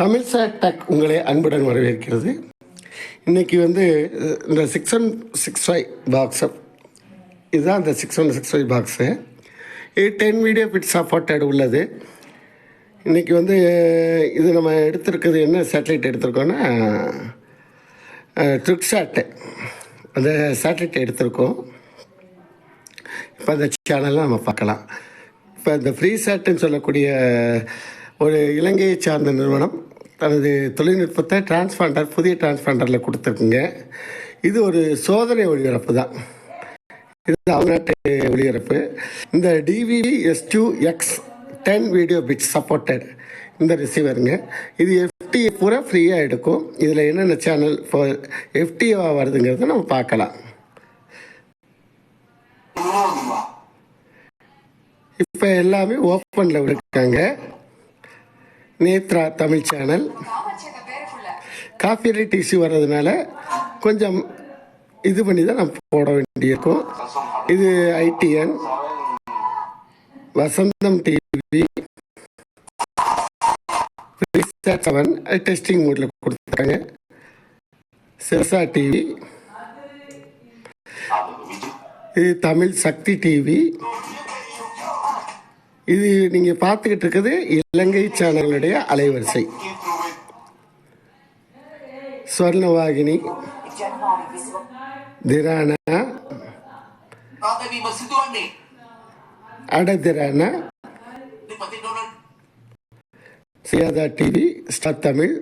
Tamil tech உங்களை அன்புடன் வரவேற்கிறது. இன்றைக்கி வந்து இந்த 6165 பாக்ஸை, இதுதான் இந்த 6165 பாக்ஸு. இது 10 வீடியோ பிட் சப்போர்ட்டட் உள்ளது. இன்றைக்கி வந்து இது நம்ம எடுத்திருக்கிறது என்ன சேட்டலைட் எடுத்திருக்கோன்னா ட்ரிக்ஸாட்டு, அந்த சேட்டலைட் எடுத்திருக்கோம். இப்போ அந்த சேனலில் நம்ம பார்க்கலாம். இப்போ இந்த ஃப்ரீசாட்டுன்னு சொல்லக்கூடிய ஒரு இலங்கையை சார்ந்த நிறுவனம் தனது தொழில்நுட்பத்தை புதிய டிரான்ஸ்பாண்டரில் கொடுத்துருக்குங்க. இது ஒரு சோதனை ஒளிபரப்பு தான். இது தமிழ்நாட்டு ஒளிபரப்பு. இந்த DVB-S2X 10 வீடியோ பிட் சப்போர்ட்டட் இந்த ரிசீவருங்க. இது FTA பூரா ஃப்ரீயாக எடுக்கும். இதில் என்னென்ன சேனல் இப்போ FTA வருதுங்கிறத நம்ம பார்க்கலாம். இப்போ எல்லாமே ஓப்பனில் இருக்காங்க. Nethra Tamil channel, copyright issue வர்றதுனால கொஞ்சம் இது பண்ணி தான் நம்ம போட வேண்டியிருக்கும். இது ITN, வசந்தம் டிவி, 7 டெஸ்டிங் மோடில் கொடுத்துருக்காங்க. சிரசா டிவி, இது தமிழ் சக்தி டிவி. இது நீங்கள் பார்த்துக்கிட்டு இருக்கிறது இலங்கை சேனலுடைய அலைவரிசை. ஸ்வர்ணவாகினி, திரானா, அடதிரானா, சியாதா டிவி, ஸ்டார் தமிழ்.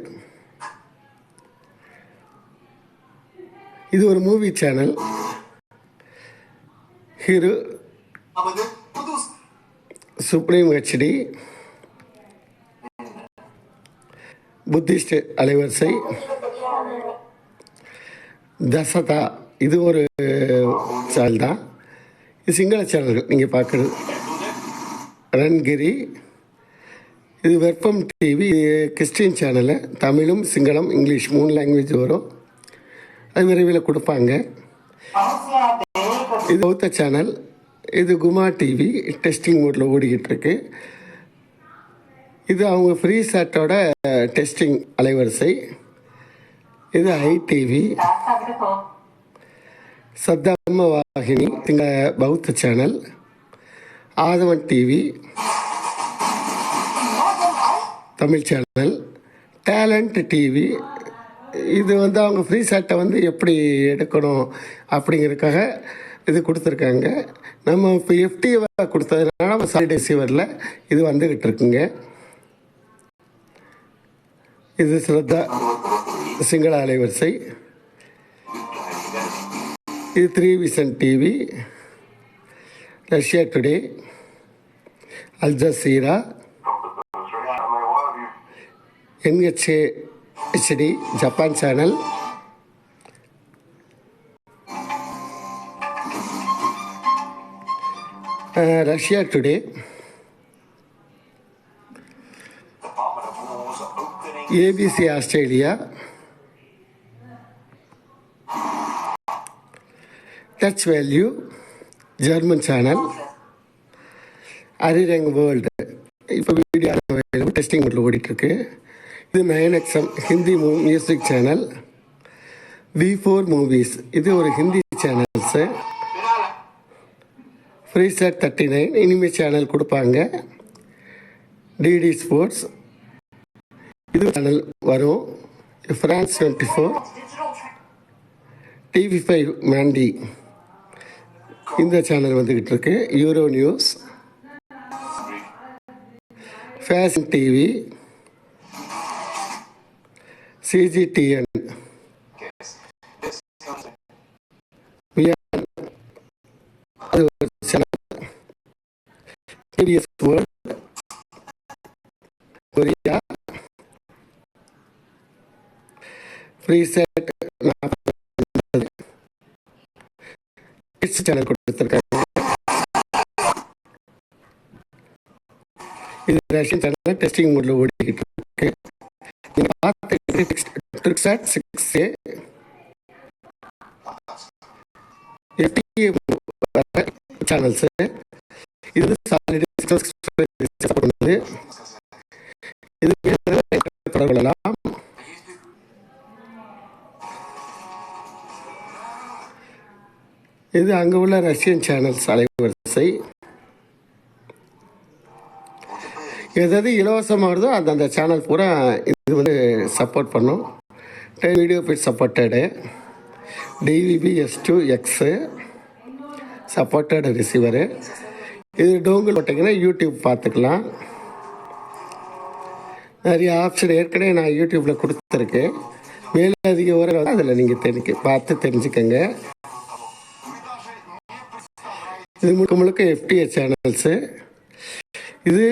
இது ஒரு movie channel. Hero supreme HD, Buddhist அலைவரிசை. தசதா, இது ஒரு சேனல் தான். இது சிங்கள சேனல்கள் நீங்கள் பார்க்குறது. ரன்கிரி, இது வெப்பம் டிவி, கிறிஸ்டின் சேனலு. தமிழும் சிங்களம் இங்கிலீஷ் 3 லாங்குவேஜ் வரும். அது விரைவில் கொடுப்பாங்க. இது பௌத்த சேனல். இது குமா டிவி, டெஸ்டிங் மோடில் ஓடிக்கிட்டு இருக்கு. இது அவங்க ஃப்ரீ சாட்டோட டெஸ்டிங் அலைவரிசை. இது ITV, சத்தம்ம வாகினி பௌத்த channel. Athavan TV Tamil channel. Talent TV, இது வந்து அவங்க ஃப்ரீ சாட்டை வந்து எப்படி எடுக்கணும் அப்படிங்கிறதுக்காக இது கொடுத்துருக்காங்க. நம்ம இப்போ FTA கொடுத்ததுனால நம்ம சாலிட் ரிசீவரில் இது வந்துக்கிட்டு இருக்குங்க. இது ஸ்ரத்தா சிங்கள அலைவரிசை. இது 3 vision TV, Russia today, Al Jazeera, NHD Japan channel. Russia today, ABC Australia, Deutsche Welle German channel, Arirang world. இப்போ வீடியோ டெஸ்டிங் மோடில் ஓடிட்டுருக்கு. இது 9XM Hindi music channel. V4 movies, இது ஒரு ஹிந்தி சேனல்ஸு. ஃப்ரீசாட் 39 இனிமே சேனல் கொடுப்பாங்க. DD ஸ்போர்ட்ஸ், இது சேனல் வரும். France 24, TV5 மாண்டி, இந்த சேனல் வந்துக்கிட்டு இருக்கு. Euro news, fashion TV, CGTN, அது ஒரு சேனல். KBS world, Korea, Freesat 40 channel கொடுத்துருக்காங்க. இது ரஷ்யன் சேனல் டெஸ்டிங் மோடில் ஓடிக்கிட்டு இருக்கு. நீங்கள் பார்த்து ட்ரிக்ஸாட் 6A FTA சேனல்ஸு. இது சாலிட் பண்ணுது. இது தொடர்பு கொள்ளலாம். இது அங்கே உள்ள ரஷ்யன் சேனல்ஸ் அலைவரிசை. எதாவது இலவசமாக வருதோ அந்த சேனல் பூரா இது வந்து சப்போர்ட் பண்ணும். 10 video bit supported, DVB-S2X supported receiver. இது டோங்கிள் போட்டிங்கன்னா யூடியூப் பார்த்துக்கலாம். நிறைய ஆப்ஷன் ஏற்கனவே நான் யூடியூப்பில் கொடுத்துருக்கேன். மேலும் அதிக விவரங்கள் அதில் நீங்கள் பார்த்து தெரிஞ்சுக்கங்க. இது முழுக்க FTA சேனல்ஸு. இது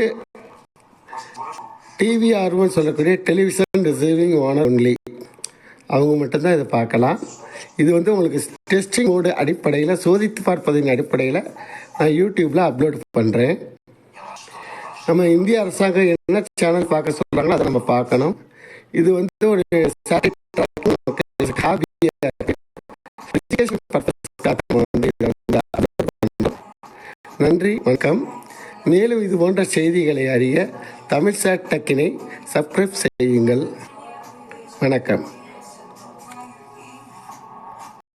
TVR1 சொல்லக்கூடிய டெலிவிஷன் ரிசீவிங் ஓனர் ஒன்லி, அவங்க மட்டும்தான் இதை பார்க்கலாம். இது வந்து உங்களுக்கு டெஸ்டிங் மோடு அடிப்படையில், சோதித்து பார்ப்பதின் அடிப்படையில் நான் யூடியூப்பில் அப்லோட் பண்ணுறேன். நம்ம இந்திய அரசாங்கம் என்ன சேனல் பார்க்க சொல்கிறாங்களோ அதை நம்ம பார்க்கணும். இது வந்து ஒரு நன்றி, வணக்கம். மேலும் இது போன்ற செய்திகளை அறிய தமிழ்சாட் டெக்கினை சப்ஸ்கிரைப் செய்யுங்கள். வணக்கம்.